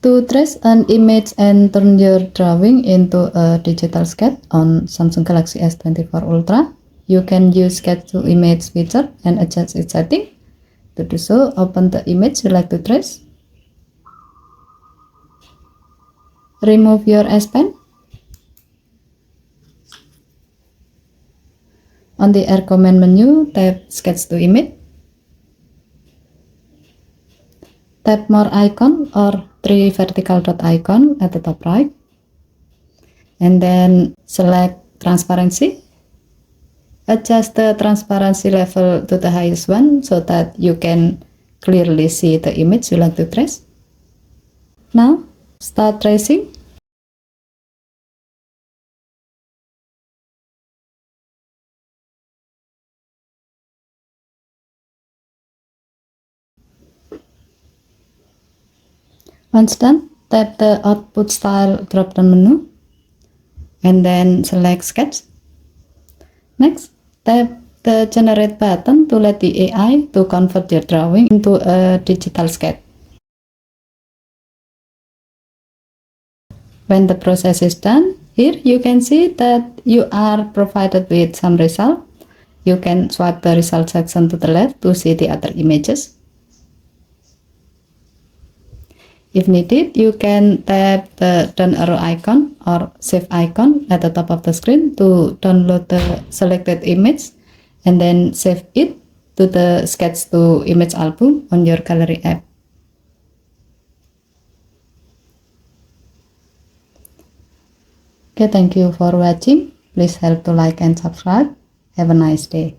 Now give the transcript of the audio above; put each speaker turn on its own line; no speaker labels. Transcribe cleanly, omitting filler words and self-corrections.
To trace an image and turn your drawing into a digital sketch on Samsung Galaxy S24 Ultra, you can use Sketch to Image feature and adjust its setting. To do so, open the image you like to trace. Remove your S Pen. On the Air Command menu, tap Sketch to Image. Tap More Icon or 3 vertical dot icon at the top right. And then select Transparency. Adjust the transparency level to the highest one so that you can clearly see the image you like to trace. Now, start tracing. Once done, tap the Output Style drop-down menu and then select Sketch. Next, tap the Generate button to let the AI to convert your drawing into a digital sketch. When the process is done, here you can see that you are provided with some result. You can swipe the result section to the left to see the other images. If needed, you can tap the down arrow icon or save icon at the top of the screen to download the selected image and then save it to the Sketch to Image album on your gallery app. Okay, thank you for watching. Please help to like and subscribe. Have a nice day.